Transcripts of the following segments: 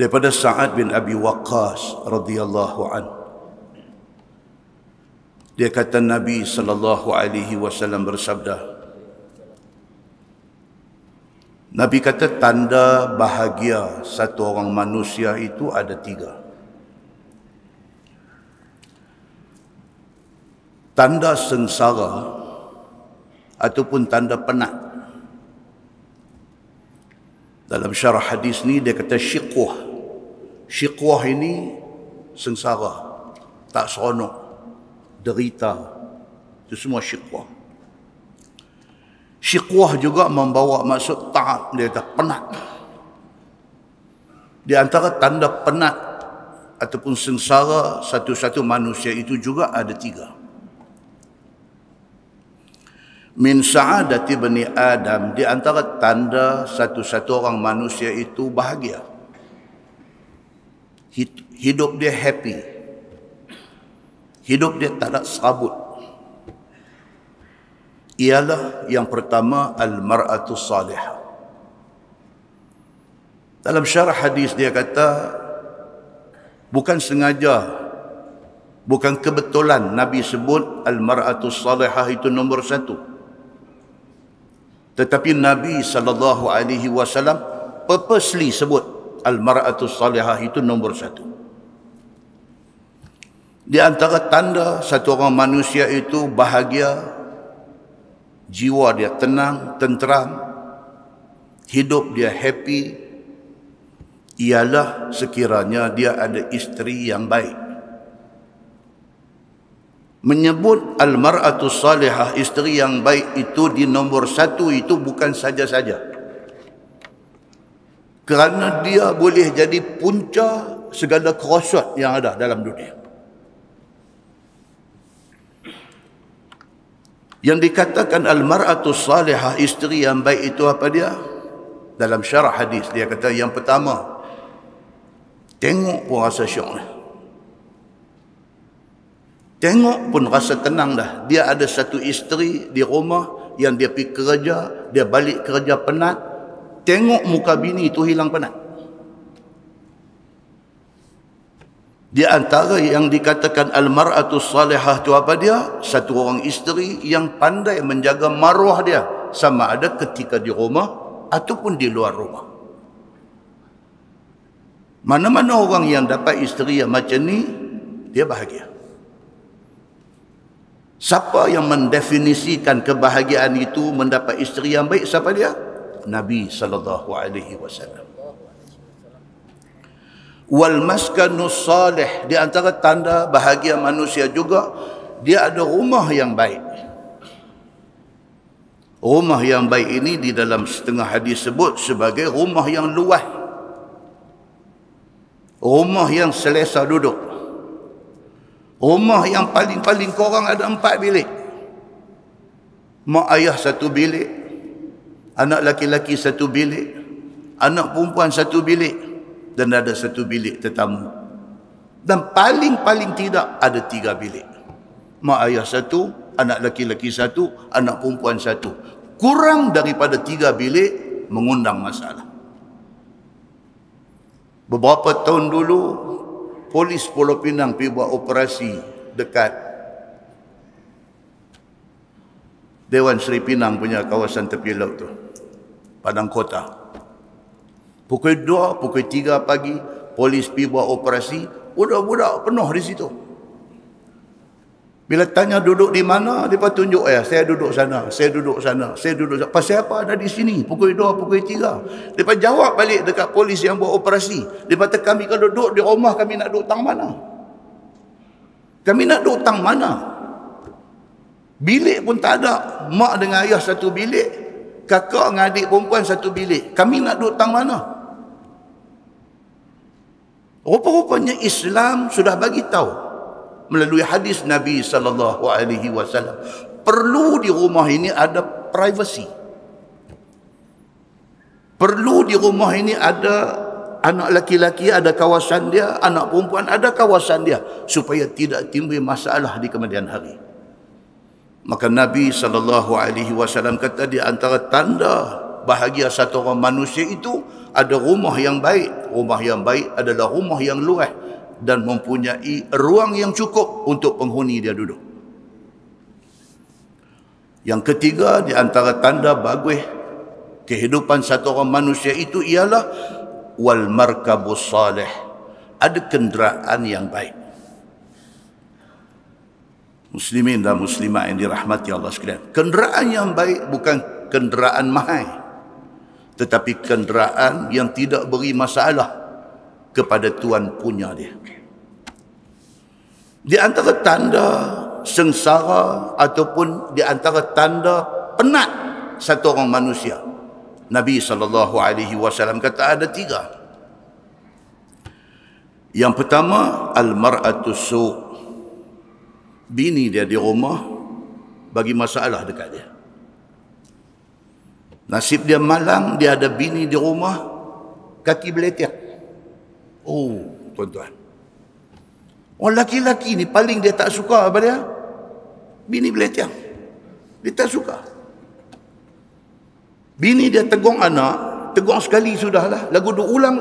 daripada Sa'ad bin Abi Waqqas radhiyallahu an. Dia kata Nabi sallallahu alaihi wasallam bersabda, Nabi kata tanda bahagia satu orang manusia itu ada 3. Tanda sengsara ataupun tanda penat. Dalam syarah hadis ni dia kata syiqwah. Syiqwah ini sengsara, tak seronok, derita. Itu semua syiqwah. Syiqwah juga membawa maksud ta'ab, dia kata penat. Di antara tanda penat ataupun sengsara satu-satu manusia itu juga ada 3. Min sa'adati bani Adam, di antara tanda satu-satu orang manusia itu bahagia. Hidup dia happy. Hidup dia tak ada serabut. Ialah yang pertama al-mar'atu salihah. Dalam syarah hadis dia kata bukan sengaja, bukan kebetulan Nabi sebut al-mar'atu salihah itu nombor 1. Tetapi Nabi sallallahu alaihi wasallam purposely sebut al-mar'atu salihah itu nombor 1. Di antara tanda satu orang manusia itu bahagia, jiwa dia tenang, tenteram, hidup dia happy, ialah sekiranya dia ada isteri yang baik. Menyebut al-mar'atu salihah, isteri yang baik itu di nombor 1 itu bukan saja-saja. Kerana dia boleh jadi punca segala kerosot yang ada dalam dunia. Yang dikatakan al-mar'atu salihah, isteri yang baik itu apa dia? Dalam syarah hadis dia kata yang pertama, tengok pun rasa syok. Tengok pun rasa tenang dah. Dia ada satu isteri di rumah yang dia pergi kerja, dia balik kerja penat. Tengok muka bini itu hilang penat. Di antara yang dikatakan al-mar'atu salihah itu apa dia? Satu orang isteri yang pandai menjaga maruah dia, sama ada ketika di rumah ataupun di luar rumah. Mana-mana orang yang dapat isteri yang macam ni, dia bahagia. Siapa yang mendefinisikan kebahagiaan itu mendapat isteri yang baik? Siapa dia? Nabi sallallahu alaihi wasallam. Wal maskanus salih, di antara tanda bahagia manusia juga dia ada rumah yang baik. Rumah yang baik ini di dalam setengah hadis sebut sebagai rumah yang luas. Rumah yang selesa duduk. Rumah yang paling-paling korang ada 4 bilik. Mak ayah 1 bilik, anak laki-laki 1 bilik, anak perempuan 1 bilik, dan ada 1 bilik tetamu. Dan paling-paling tidak ada 3 bilik. Mak ayah 1, anak laki-laki 1, anak perempuan 1. Kurang daripada 3 bilik mengundang masalah. Beberapa tahun dulu, polis Pulau Pinang pergi buat operasi dekat Dewan Seri Pinang punya kawasan tepi laut tu, Padang Kota. Pukul 2, pukul 3 pagi, polis pergi buat operasi, budak-budak penuh di situ. Bila tanya duduk di mana, mereka tunjuk, saya duduk sana, saya duduk sana, saya duduk sana. Pasal apa ada di sini? Pukul 2, pukul 3. Mereka jawab balik dekat polis yang buat operasi. Dia kata, kami kalau duduk di rumah, kami nak duduk tang mana? Kami nak duduk tang mana? Bilik pun tak ada. Mak dengan ayah 1 bilik, kakak dengan adik perempuan 1 bilik. Kami nak duduk tang mana? Rupa-rupanya Islam sudah bagi tahu melalui hadis Nabi sallallahu alaihi wasallam, perlu di rumah ini ada privacy. Perlu di rumah ini ada anak laki-laki ada kawasan dia, anak perempuan ada kawasan dia, supaya tidak timbul masalah di kemudian hari. Maka Nabi sallallahu alaihi wasallam kata di antara tanda bahagia satu orang manusia itu ada rumah yang baik. Rumah yang baik adalah rumah yang luas dan mempunyai ruang yang cukup untuk penghuni dia duduk. Yang ketiga, di antara tanda bagus kehidupan satu orang manusia itu ialah wal markabus salih. Ada kenderaan yang baik. Muslimin dan muslimat yang dirahmati Allah sekalian. Kenderaan yang baik bukan kenderaan mahal, tetapi kenderaan yang tidak beri masalah kepada tuan punya dia. Di antara tanda sengsara ataupun di antara tanda penat satu orang manusia, Nabi SAW kata ada 3. Yang pertama, al-mar'atu su'. Bini dia di rumah bagi masalah dekat dia. Nasib dia malang, dia ada bini di rumah, kaki beletiak. Oh, tuan-tuan. Orang laki-laki ni paling dia tak suka apa dia? Bini beletiak. Dia tak suka. Bini dia tegung anak, tegung sekali sudahlah. Lagu duk ulang.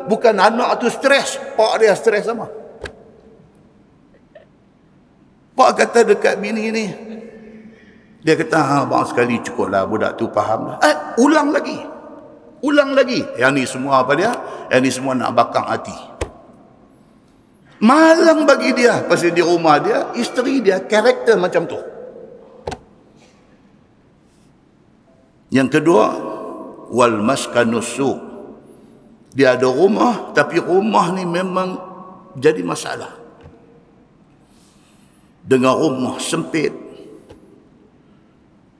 Bukan anak tu stres, pak dia stres sama. Pak kata dekat bini ni, dia kata, bang sekali cukuplah, budak tu faham lah. Ulang lagi. Yang ni semua apa dia? Yang ni semua nak bakang hati. Malang bagi dia, pasal di rumah dia, isteri dia karakter macam tu. Yang kedua, wal maskanus su'. Dia ada rumah, tapi rumah ni memang jadi masalah. Dengan rumah sempit,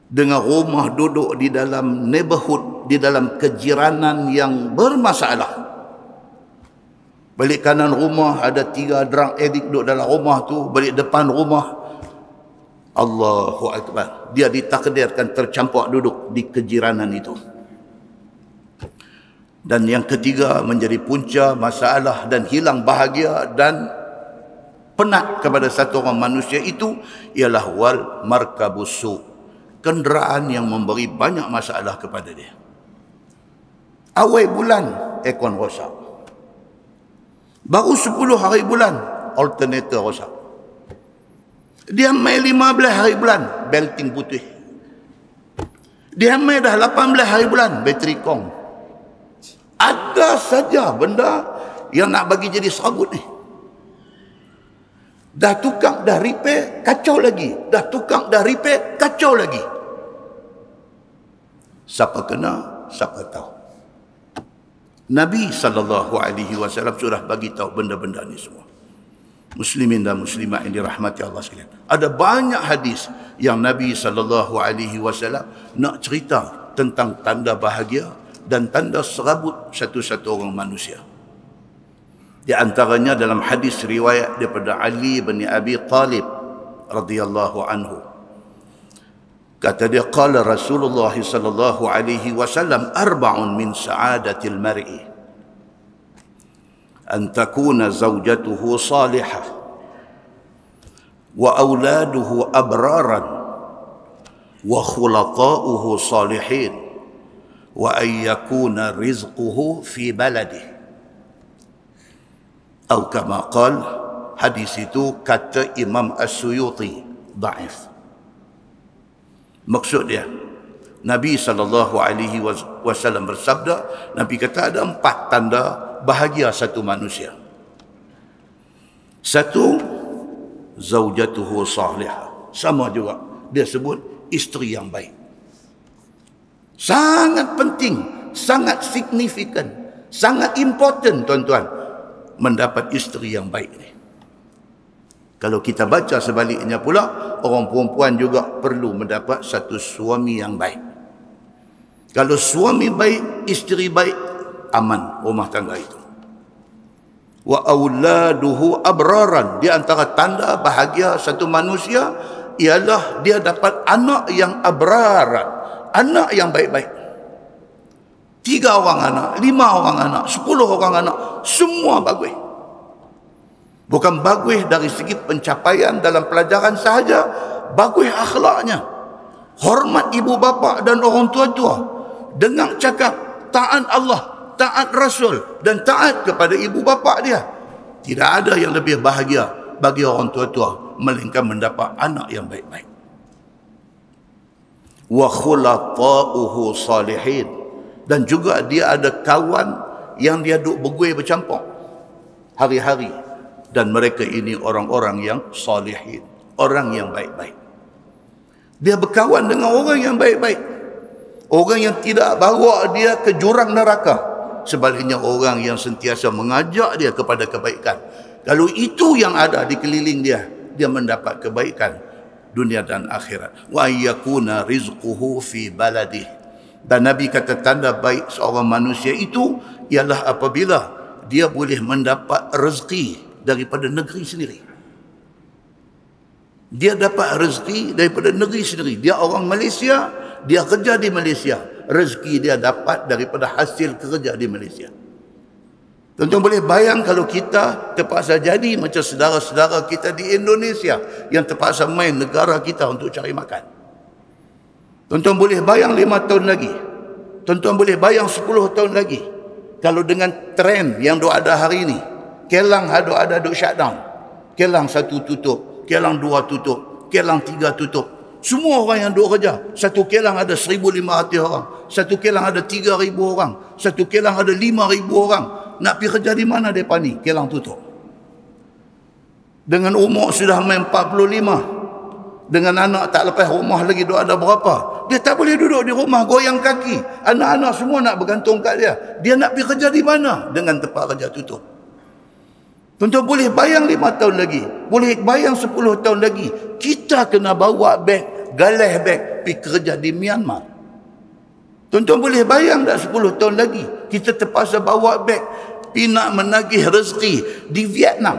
dengan rumah duduk di dalam neighborhood, di dalam kejiranan yang bermasalah. Balik kanan rumah ada 3 drug addict duduk dalam rumah tu, balik depan rumah, Allahu Akbar, dia ditakdirkan tercampak duduk di kejiranan itu. Dan yang ketiga, menjadi punca masalah dan hilang bahagia dan penat kepada satu orang manusia itu ialah wal markabus su'. Kenderaan yang memberi banyak masalah kepada dia. Awal bulan aircon rosak. Baru 10 hari bulan alternator rosak. Dia mai 15 hari bulan belting putih. Dia mai dah 18 hari bulan bateri kong. Ada saja benda yang nak bagi jadi serabut ni. Dah tukang, dah repair, kacau lagi. Dah tukang, dah repair, kacau lagi. Siapa kena, siapa tahu. Nabi SAW sudah bagi tahu benda-benda ni semua. Muslimin dan muslimat yang dirahmati Allah sekalian. Ada banyak hadis yang Nabi SAW nak cerita tentang tanda bahagia dan tanda serabut satu-satu orang manusia. Di antaranya dalam hadis riwayat daripada Ali bin Abi Talib radhiyallahu anhu. Kata dia, qala Rasulullah sallallahu alaihi wasallam, arba'un min sa'adatil mar'i an takuna zawjatuhu salihah wa auladuhu abraran wa khulaqa'uhu salihin wa an yakuna rizquhu fi baladihi. Atau kama qal, hadis itu kata Imam As-Suyuti dhaif. Maksud dia, Nabi SAW bersabda, Nabi kata ada 4 tanda bahagia satu manusia. 1, zaujatuhu salihah. Sama juga, dia sebut isteri yang baik. Sangat penting, sangat signifikan, sangat important tuan-tuan, mendapat isteri yang baik ni. Kalau kita baca sebaliknya pula, orang perempuan juga perlu mendapat satu suami yang baik. Kalau suami baik, isteri baik, aman rumah tangga itu. Wa auladuhu abraran. Di antara tanda bahagia satu manusia ialah dia dapat anak yang abraran, anak yang baik-baik. 3 orang anak, 5 orang anak, 10 orang anak, semua bagus. Bukan bagus dari segi pencapaian dalam pelajaran sahaja, bagus akhlaknya, hormat ibu bapa dan orang tua-tua, dengar cakap taat Allah, taat Rasul dan taat kepada ibu bapa dia. Tidak ada yang lebih bahagia bagi orang tua-tua melainkan mendapat anak yang baik-baik. Wa khulata'uhu salihin, dan juga dia ada kawan yang dia duk bergui bercampur hari-hari, dan mereka ini orang-orang yang salihin, orang yang baik-baik. Dia berkawan dengan orang yang baik-baik, orang yang tidak bawa dia ke jurang neraka, sebaliknya orang yang sentiasa mengajak dia kepada kebaikan. Kalau itu yang ada di keliling dia, dia mendapat kebaikan dunia dan akhirat. Wa yakuna rizquhu fi baladih. Dan Nabi kata tanda baik seorang manusia itu ialah apabila dia boleh mendapat rezeki daripada negeri sendiri. Dia dapat rezeki daripada negeri sendiri. Dia orang Malaysia, dia kerja di Malaysia. Rezeki dia dapat daripada hasil kerja di Malaysia. Tuan-tuan boleh bayang kalau kita terpaksa jadi macam saudara-saudara kita di Indonesia yang terpaksa main negara kita untuk cari makan. Tuan-tuan boleh bayang 5 tahun lagi. Tuan-tuan boleh bayang 10 tahun lagi. Kalau dengan trend yang ada hari ini, Kelang ada shutdown. Kelang 1 tutup, Kelang 2 tutup, Kelang 3 tutup. Semua orang yang duk kerja. Satu Kelang ada 1,500 orang. Satu Kelang ada 3,000 orang. Satu Kelang ada 5,000 orang. Nak pergi kerja di mana mereka ni? Kelang tutup. Dengan umur sudah main 45. Dengan anak tak lepas rumah lagi duk ada berapa. Dia tak boleh duduk di rumah goyang kaki. Anak-anak semua nak bergantung kat dia. Dia nak pergi kerja di mana? Dengan tempat kerja tutup. Tuan-tuan boleh bayang 5 tahun lagi. Boleh bayang 10 tahun lagi. Kita kena bawa beg, galeh beg, pergi kerja di Myanmar. Tuan-tuan boleh bayang tak 10 tahun lagi kita terpaksa bawa beg, pergi nak menagih rezeki di Vietnam.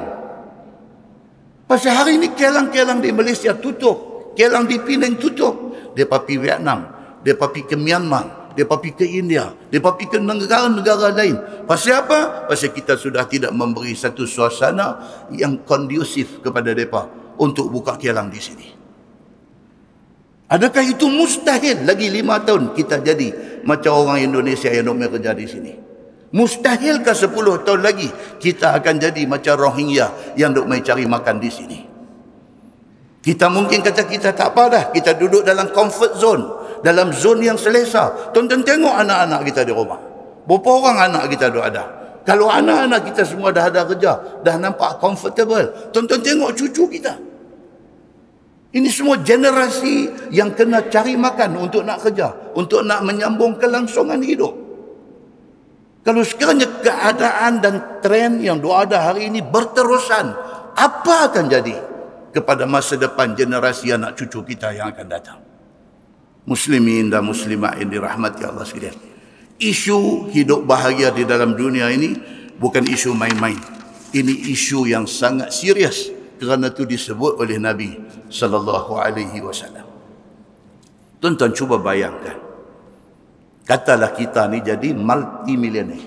Pasal hari ini Kelang-Kelang di Malaysia tutup. Kelang di Penang tutup. Dia pergi Vietnam. Dia pergi ke Myanmar. Dia pergi ke India. Dia pergi ke negara-negara lain. Pasal apa? Pasal kita sudah tidak memberi satu suasana yang kondusif kepada mereka untuk buka Kelang di sini. Adakah itu mustahil lagi 5 tahun kita jadi macam orang Indonesia yang nak kerja di sini? Mustahilkah 10 tahun lagi kita akan jadi macam Rohingya yang duk mai cari makan di sini? Kita mungkin kata kita tak apa dah, kita duduk dalam comfort zone, dalam zone yang selesa. Tonton tengok anak-anak kita di rumah. Berapa orang anak kita duk ada? Kalau anak-anak kita semua dah ada kerja, dah nampak comfortable, tonton tengok cucu kita. Ini semua generasi yang kena cari makan untuk nak kerja, untuk nak menyambung kelangsungan hidup. Kalau sekiranya keadaan dan tren yang ada hari ini berterusan, apa akan jadi kepada masa depan generasi anak cucu kita yang akan datang? Muslimin dan muslimat yang dirahmati Allah sekalian, isu hidup bahagia di dalam dunia ini bukan isu main-main. Ini isu yang sangat serius, kerana itu disebut oleh Nabi sallallahu alaihi wasallam. Tuan-tuan cuba bayangkan, katalah kita ni jadi multimilioner.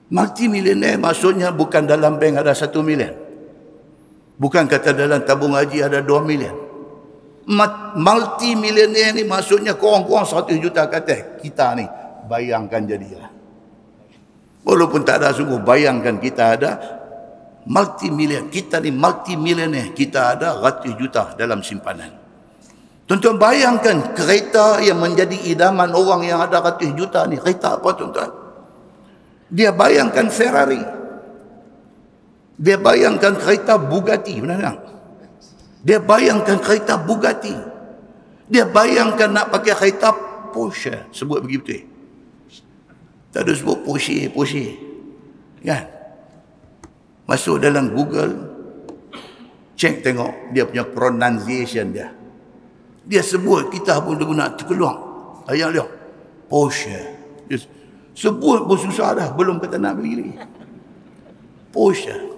Multimilioner maksudnya bukan dalam bank ada 1 milion. Bukan kata dalam tabung haji ada 2 milion. Multimilioner ni maksudnya kurang-kurang 100 juta kata. Kita ni bayangkan jadilah. Walaupun tak ada sungguh, bayangkan kita ada multimilioner. Kita ni multimilioner. Kita ada ratus juta dalam simpanan. Tuan-tuan bayangkan kereta yang menjadi idaman orang yang ada ratus juta ni. Kereta apa tuan-tuan? Dia bayangkan Ferrari. Dia bayangkan kereta Bugatti. Benar tak? Dia bayangkan kereta Bugatti. Dia bayangkan nak pakai kereta Porsche. Sebut begitu. Tak ada sebut Porsche. Kan? Masuk dalam Google. Cek tengok dia punya pronunciation dia. Dia sebut, kita pun guna terkeluar ayat dia Porsche. Dia sebut pun susah dah, belum kata nak beli lagi. Porsche.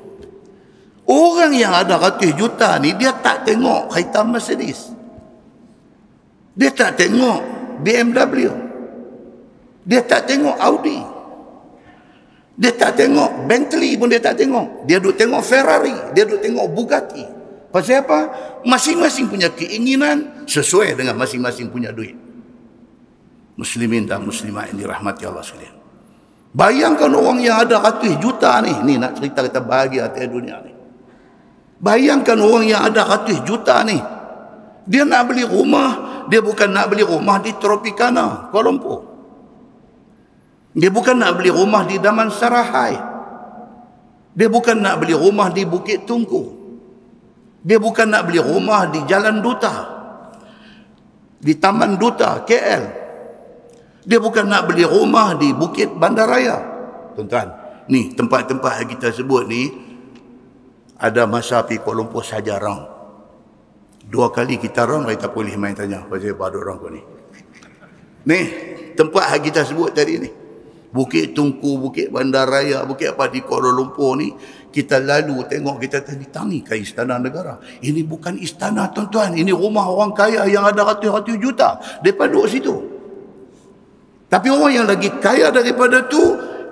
Orang yang ada ratus juta ni, dia tak tengok kereta Mercedes. Dia tak tengok BMW. Dia tak tengok Audi. Dia tak tengok Bentley pun dia tak tengok. Dia duk tengok Ferrari. Dia duk tengok Bugatti. Pasal apa? Masing-masing punya keinginan sesuai dengan masing-masing punya duit. Muslimin dan muslimat yang dirahmati Allah sekalian. Bayangkan orang yang ada ratus juta ni. Ni nak cerita kita bahagia atas dunia ni. Bayangkan orang yang ada ratus juta ni. Dia nak beli rumah. Dia bukan nak beli rumah di Tropicana, Kuala Lumpur. Dia bukan nak beli rumah di Damansara. Dia bukan nak beli rumah di Bukit Tungku. Dia bukan nak beli rumah di Jalan Duta, di Taman Duta, KL. Dia bukan nak beli rumah di Bukit Bandaraya. Tuan-tuan, ni tempat-tempat yang kita sebut ni, ada masa pergi Kuala Lumpur saja round. 2 kali kita round, kita boleh main tanya, pasal apa ada orang kau ni? Ni, tempat yang kita sebut tadi ni. Bukit Tungku, Bukit Bandaraya, Bukit apa di Kuala Lumpur ni, kita lalu tengok, kita tani ke Istana Negara. Ini bukan istana, tuan-tuan. Ini rumah orang kaya yang ada ratus-ratus juta. Mereka duduk situ. Tapi orang yang lagi kaya daripada tu,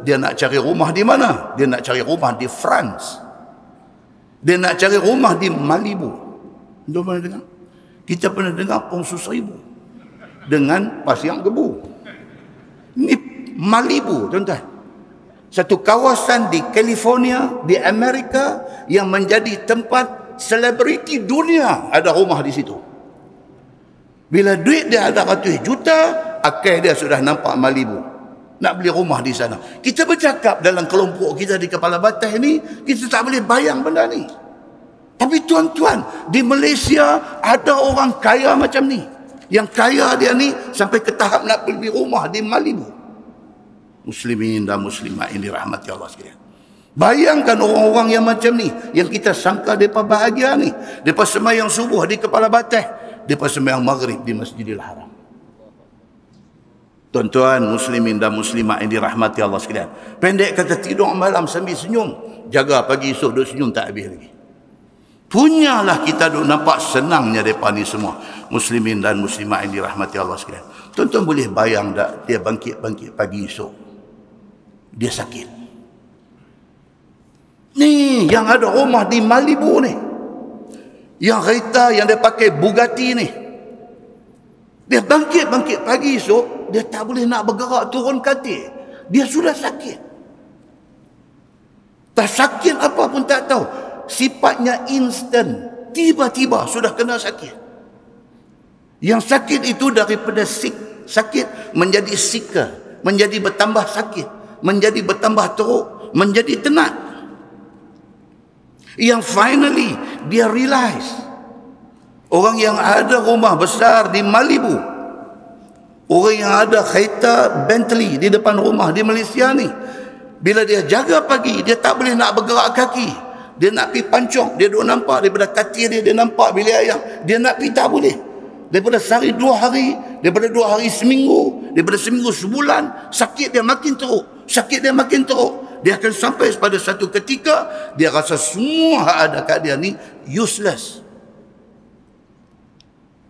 dia nak cari rumah di mana? Dia nak cari rumah di France. Dia nak cari rumah di Malibu. Anda pernah dengar? Kita pernah dengar Pongsu 1000 dengan Pasiang Gebu. Ini Malibu, tuan-tuan. Satu kawasan di California, di Amerika, yang menjadi tempat selebriti dunia ada rumah di situ. Bila duit dia ada ratus juta, akal dia sudah nampak Malibu. Nak beli rumah di sana. Kita bercakap dalam kelompok kita di Kepala Batas ni, kita tak boleh bayang benda ni. Tapi tuan-tuan, di Malaysia ada orang kaya macam ni. Yang kaya dia ni sampai ke tahap nak beli rumah di Malibu. Muslimin dan muslimat yang dirahmati Allah sekalian. Bayangkan orang-orang yang macam ni, yang kita sangka mereka bahagia ni. Mereka sembahyang subuh di Kepala Batas, mereka sembahyang maghrib di Masjidil Haram. Tuan-tuan, muslimin dan muslimat yang dirahmati Allah sekalian. Pendek kata, tidur malam sambil senyum, jaga pagi esok duduk senyum tak habis lagi. Punyalah kita duk nampak senangnya mereka ni semua. Muslimin dan muslimat yang dirahmati Allah sekalian. Tuan-tuan boleh bayang tak, dia bangkit-bangkit pagi esok, dia sakit. Ni yang ada rumah di Malibu ni, yang kereta yang dia pakai Bugatti ni, dia bangkit-bangkit pagi esok, dia tak boleh nak bergerak turun katil. Dia sudah sakit. Tak sakit apa pun tak tahu. Sifatnya instan. Tiba-tiba sudah kena sakit. Yang sakit itu daripada sakit menjadi sika, menjadi bertambah sakit, menjadi bertambah teruk, menjadi tenat. Yang finally dia realize, orang yang ada rumah besar di Malibu, orang yang ada kereta Bentley di depan rumah di Malaysia ni, bila dia jaga pagi, dia tak boleh nak bergerak kaki. Dia nak pergi pancong, dia duk nampak daripada katil dia nampak bilik ayam, dia nak pergi tak boleh. Daripada sehari 2 hari, daripada 2 hari seminggu, daripada seminggu sebulan, sakit dia makin teruk, sakit dia makin teruk. Dia akan sampai pada satu ketika dia rasa semua hak ada kat dia ni useless.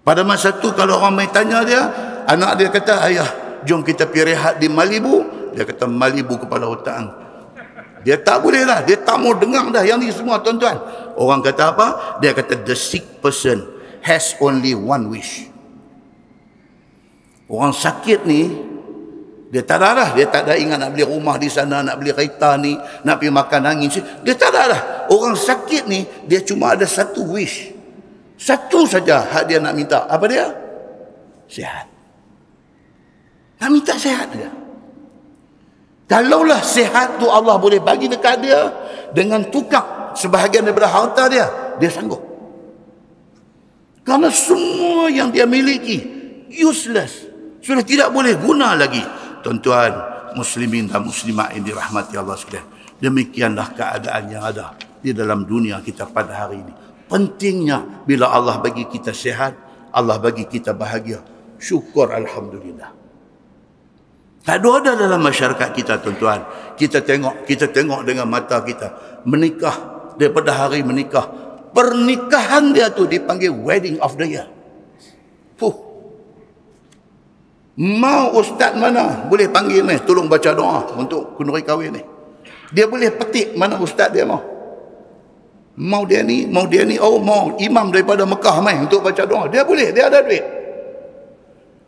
Pada masa tu kalau orang mai tanya dia, anak dia kata, ayah jom kita pergi rehat di Malibu. Dia kata, Malibu kepala otak. Dia tak boleh lah, dia tak mau dengar dah yang ni semua, tuan-tuan. Orang kata apa? Dia kata the sick person has only one wish. Orang sakit ni, dia tak ada lah. Dia tak ada ingat nak beli rumah di sana, nak beli kereta ni, nak pergi makan angin. Dia tak ada lah. Orang sakit ni, dia cuma ada satu wish. Satu saja hak dia nak minta. Apa dia? Sihat. Nak minta sihat dia. Kalaulah sihat tu Allah boleh bagi dekat dia dengan tukar sebahagian daripada harta dia, dia sanggup. Kerana semua yang dia miliki useless, sudah tidak boleh guna lagi. Tuan-tuan, muslimin dan muslimat yang dirahmati Allah sekalian, demikianlah keadaan yang ada di dalam dunia kita pada hari ini. Pentingnya bila Allah bagi kita sihat, Allah bagi kita bahagia, syukur alhamdulillah. Tak ada dalam masyarakat kita, tuan-tuan. Kita tengok dengan mata kita. Menikah, daripada hari menikah, pernikahan dia tu dipanggil wedding of the year. Mau ustaz mana boleh panggil ni, tolong baca doa untuk kenduri kahwin ni. Dia boleh petik mana ustaz dia mau. Mau dia ni, oh mau imam daripada Mekah main untuk baca doa. Dia boleh, dia ada duit.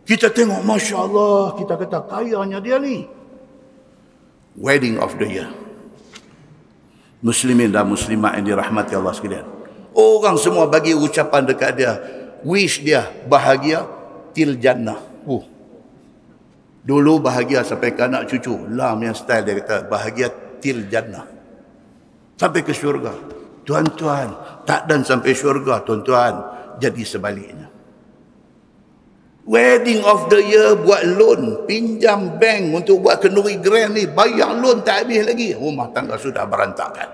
Kita tengok, Masya Allah, kita kata kayanya dia ni. Wedding of the year. Muslimin dan muslimat yang dirahmati Allah sekalian. Orang semua bagi ucapan dekat dia. Wish dia bahagia til jannah. Dulu bahagia sampai ke anak cucu. Lam yang style dia kata bahagia til jannah. Sampai ke syurga. Tuan-tuan, tak dan sampai syurga, tuan-tuan, jadi sebaliknya. Wedding of the year buat loan, pinjam bank untuk buat kenduri grand ni, bayar loan tak habis lagi. Rumah tangga sudah berantakan.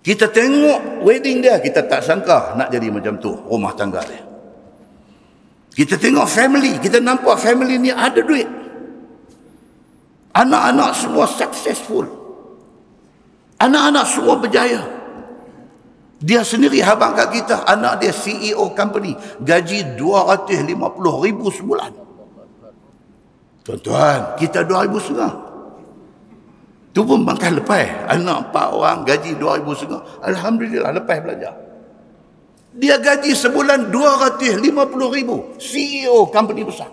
Kita tengok wedding dia, kita tak sangka nak jadi macam tu rumah tangga dia. Kita tengok family, kita nampak family ni ada duit. Anak-anak semua successful. Anak-anak semua berjaya. Dia sendiri habang kat kita, anak dia CEO company, gaji 250,000 sebulan. Tuan-tuan, kita 2,500. Tu pun bangkai lepas. Anak 4 orang gaji 2,500. Alhamdulillah lepas belajar. Dia gaji sebulan 250,000, CEO company besar.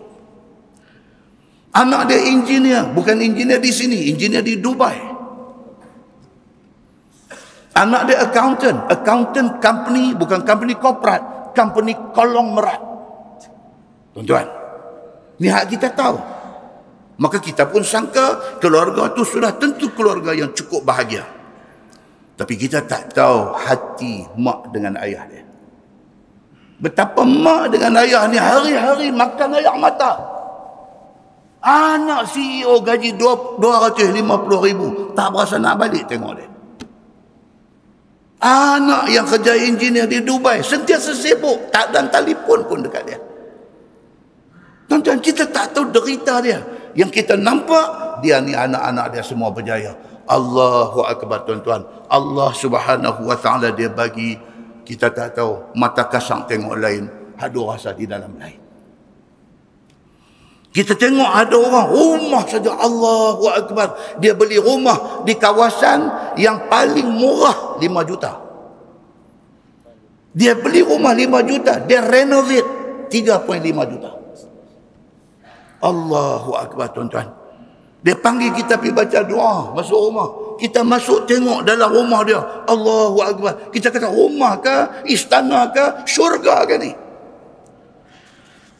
Anak dia engineer, bukan engineer di sini, engineer di Dubai. Anak dia accountant company, bukan company corporate, company kolong merat. Tuan-tuan, ni hak kita tahu. Maka kita pun sangka keluarga tu sudah tentu keluarga yang cukup bahagia. Tapi kita tak tahu hati mak dengan ayah dia. Betapa mak dengan ayah ni hari-hari makan air mata. Anak CEO gaji 250,000, tak berasa nak balik tengok dia. Anak yang kerja engineer di Dubai sentiasa sibuk, tak dan telefon pun dekat dia. Tuan-tuan, kita tak tahu derita dia. Yang kita nampak, dia ni anak-anak dia semua berjaya. Allahu Akbar, tuan-tuan. Allah Subhanahu Wa Ta'ala dia bagi, kita tak tahu, mata kasang tengok lain, hadu rasa di dalam lain. Kita tengok ada orang rumah saja, Allahu Akbar, dia beli rumah di kawasan yang paling murah 5 juta. Dia beli rumah 5 juta, dia renovate 3.5 juta. Allahu Akbar, tuan-tuan. Dia panggil kita pergi baca doa masuk rumah. Kita masuk tengok dalam rumah dia, Allahu Akbar. Kita kata rumah ke, istana ke, syurga ke ni?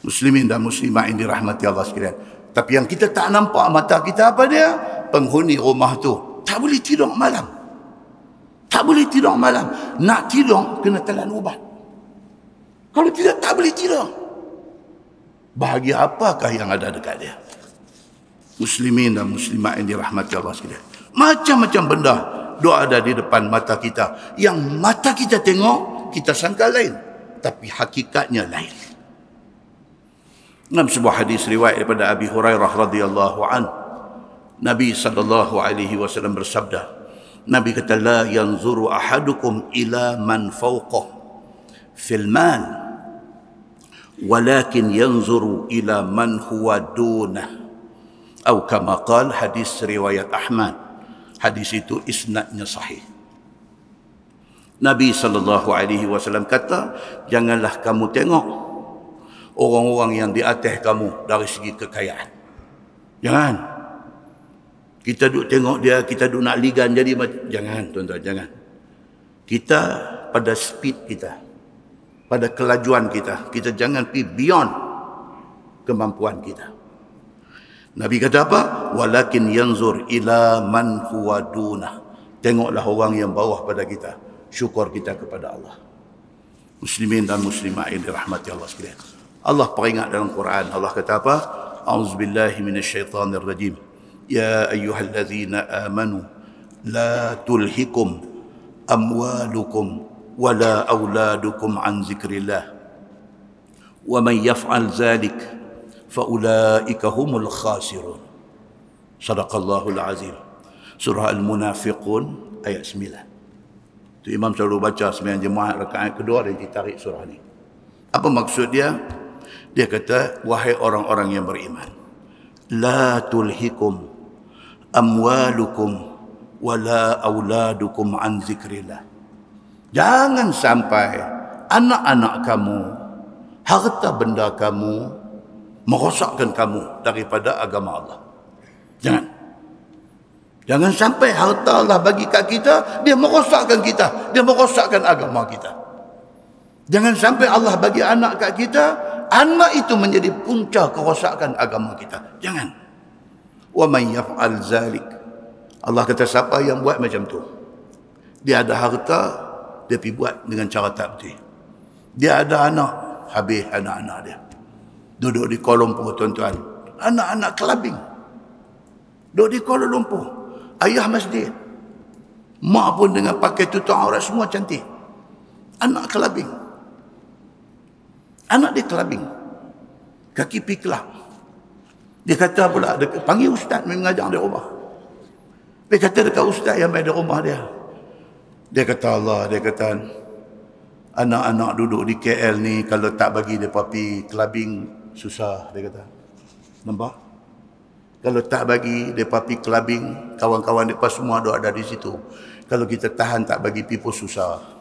Muslimin dan muslimat yang dirahmati Allah sekalian. Tapi yang kita tak nampak mata kita apa dia? Penghuni rumah tu tak boleh tidur malam. Tak boleh tidur malam. Nak tidur kena telan ubat. Kalau tidak, tak boleh tidur. Bahagia apakah yang ada dekat dia? Muslimin dan muslimat yang dirahmati Allah sekalian. Macam-macam benda doa ada di depan mata kita. Yang mata kita tengok, kita sangka lain. Tapi hakikatnya lain. Dalam sebuah hadis riwayat daripada Abi Hurairah radhiyallahu an, Nabi sallallahu alaihi wasallam bersabda, Nabi kata, la yanzuru ahadukum ila man fawqah fil mal, walakin yanzuru ila man huwa dunah. Atau kama qala, hadis riwayat Ahmad. Hadis itu isnadnya sahih. Nabi sallallahu alaihi wasallam kata, janganlah kamu tengok orang-orang yang di atas kamu dari segi kekayaan. Jangan. Kita duk tengok dia, kita duk nak ligan jadi jangan, tuan-tuan, jangan. Kita pada speed kita, pada kelajuan kita, kita jangan pergi beyond kemampuan kita. Nabi kata apa? Walakin yanzur ila man huwa dunah. Tengoklah orang yang bawah pada kita. Syukur kita kepada Allah. Muslimin dan muslimat yang dirahmati Allah sekalian. Allah peringat dalam Quran. Allah kata apa? A'udzubillahi minasyaitanirrajim. Ya ayyuhallazina amanu la tulhikum amwalukum wala auladukum an zikrillah. Wa man yaf'al dzalik faulaika humul khasirun. Sadaqallahul azim. Surah Al-Munafiqun ayat 9. Tu imam selalu baca sembahyang jemaah rakaat kedua dan ditarik surah ni. Apa maksud dia? Dia kata, wahai orang-orang yang beriman, la tulhikum amwalukum wala auladukum an zikrillah. Jangan sampai anak-anak kamu, harta benda kamu merosakkan kamu daripada agama Allah. Jangan sampai harta Allah bagi kat kita, dia merosakkan kita, dia merosakkan agama kita. Jangan sampai Allah bagi anak kat kita, anak itu menjadi punca kerosakan agama kita. Jangan. Wa man yaf'al zalik. Allah kata siapa yang buat macam tu, dia ada harta, dia pergi buat dengan cara tak betul. Dia ada anak, habis anak-anak dia. Duduk di Kuala Lumpur, tuan-tuan. Anak-anak kelabing. Duduk di Kuala Lumpur. Ayah masjid. Mak pun dengan pakai tutup aurat semua cantik. Anak kelabing. Anak dia kelabing. Kaki pi kelab. Dia kata pula, dia panggil ustaz mengajar di rumah. Dia kata dekat ustaz yang main di rumah dia. Dia kata Allah, dia kata anak-anak duduk di KL ni kalau tak bagi dia papi kelabing susah, dia kata. Nampak? Kalau tak bagi dia papi kelabing, kawan-kawan dia semua ada di situ. Kalau kita tahan tak bagi pi pun susah.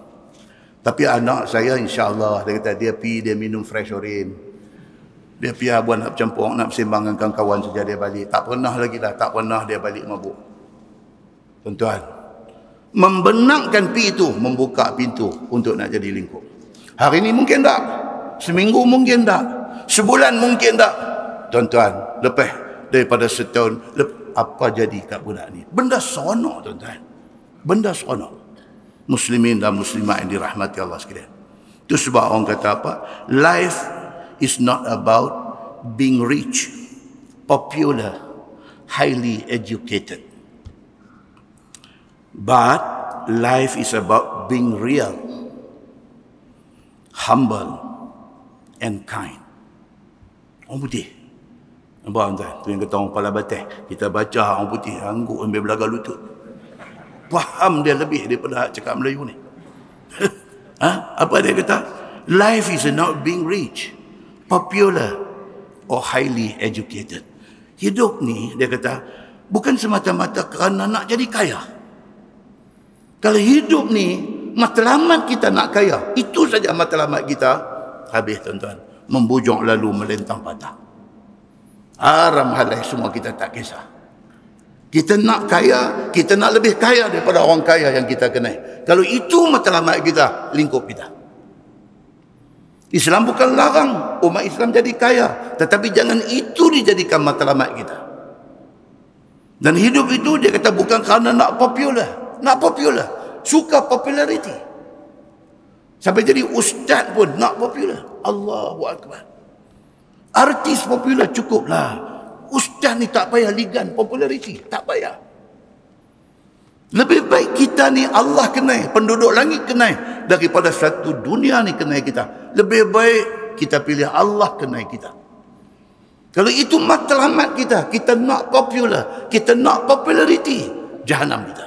Tapi anak saya insya-Allah, dia kata dia pi dia minum fresh orange. Dia pi abuan nak campur, nak bersembang dengan kawan saja dia balik. Tak pernah lagi dah, tak pernah dia balik mabuk. Tuan-tuan, membenarkan pi itu membuka pintu untuk nak jadi lingkup. Hari ini mungkin tak, seminggu mungkin tak, sebulan mungkin tak. Tuan-tuan, lepas daripada setahun, apa jadi kat budak ni? Benda seronok, tuan-tuan. Benda seronok. Muslimin dan muslimat yang dirahmati Allah sekalian. Itu sebab orang kata apa? Life is not about being rich, popular, highly educated. But life is about being real, humble, and kind. Orang putih. Nampak tuan? Tu yang kata orang kepala batai. Kita baca orang putih, angguk ambil belaga lutut. Faham dia lebih daripada cakap Melayu ni. Apa dia kata? Life is not being rich, popular, or highly educated. Hidup ni, dia kata, bukan semata-mata kerana nak jadi kaya. Kalau hidup ni, matlamat kita nak kaya, itu saja matlamat kita, habis tuan-tuan. Membujung lalu melentang patah. Haram halal semua kita tak kisah. Kita nak kaya, kita nak lebih kaya daripada orang kaya yang kita kenal. Kalau itu matlamat kita, lingkup kita. Islam bukan larang umat Islam jadi kaya, tetapi jangan itu dijadikan matlamat kita. Dan hidup itu dia kata bukan kerana nak popular. Nak popular, suka populariti. Sampai jadi ustaz pun nak popular. Allahu Akbar. Artis popular cukuplah. Ustaz ni tak payah ligan populariti, tak payah. Lebih baik kita ni Allah kenal, penduduk langit kenal, daripada satu dunia ni kenal kita. Lebih baik kita pilih Allah kenal kita. Kalau itu matlamat kita, kita nak popular, kita nak populariti, jahanam kita.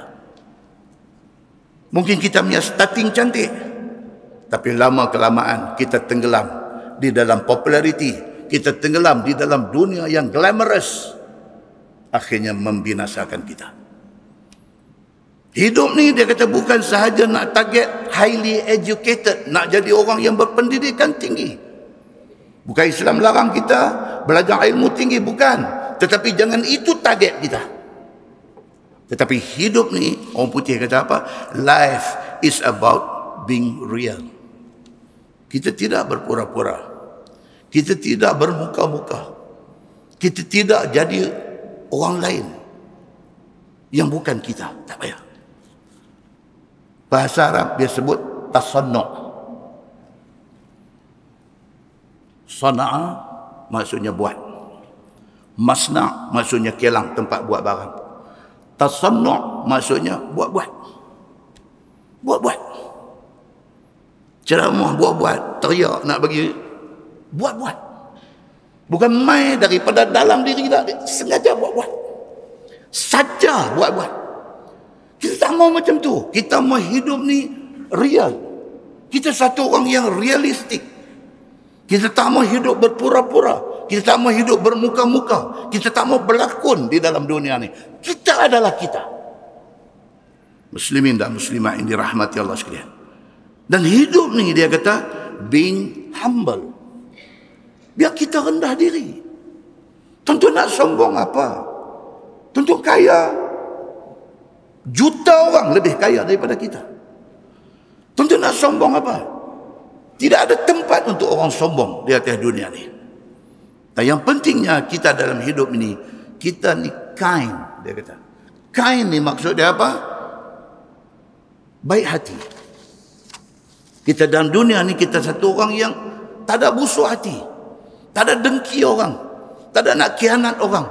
Mungkin kita punya starting cantik, tapi lama kelamaan kita tenggelam di dalam populariti, kita tenggelam di dalam dunia yang glamorous, akhirnya membinasakan kita. Hidup ni dia kata bukan sahaja nak target highly educated, nak jadi orang yang berpendidikan tinggi. Bukan Islam larang kita belajar ilmu tinggi, bukan. Tetapi jangan itu target kita. Tetapi hidup ni, orang putih kata apa? Life is about being real. Kita tidak berpura-pura. Kita tidak bermuka-muka. Kita tidak jadi orang lain yang bukan kita. Tak payah. Bahasa Arab dia sebut tasannu'. Sana'a maksudnya buat. Masna' maksudnya kilang, tempat buat barang. Tasannu' maksudnya buat-buat. Buat-buat. Ceramah buat-buat, teriak nak bagi buat-buat. Bukan main daripada dalam diri kita, sengaja buat-buat. Saja buat-buat. Kita tak mau macam tu. Kita mau hidup ni real. Kita satu orang yang realistik. Kita tak mau hidup berpura-pura. Kita tak mau hidup bermuka-muka. Kita tak mau berlakon di dalam dunia ni. Kita adalah kita. Muslimin dan muslimat yang dirahmati Allah sekalian. Dan hidup ni dia kata being humble. Biar kita rendah diri. Tentu nak sombong apa? Tentu kaya. Juta orang lebih kaya daripada kita. Tentu nak sombong apa? Tidak ada tempat untuk orang sombong di atas dunia ni. Dan yang pentingnya kita dalam hidup ini, kita ni kind, dia kata. Kind ni maksud dia apa? Baik hati. Kita dalam dunia ni, kita satu orang yang tak ada busuk hati. Tak ada dengki orang. Tak ada nak khianat orang.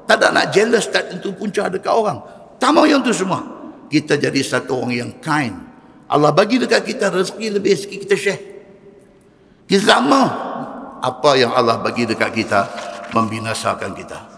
Tak ada nak jealous, tak tentu punca dekat orang. Tak mau yang tu semua. Kita jadi satu orang yang kind. Allah bagi dekat kita rezeki lebih sikit, kita share. Kita sama apa yang Allah bagi dekat kita, membinasakan kita.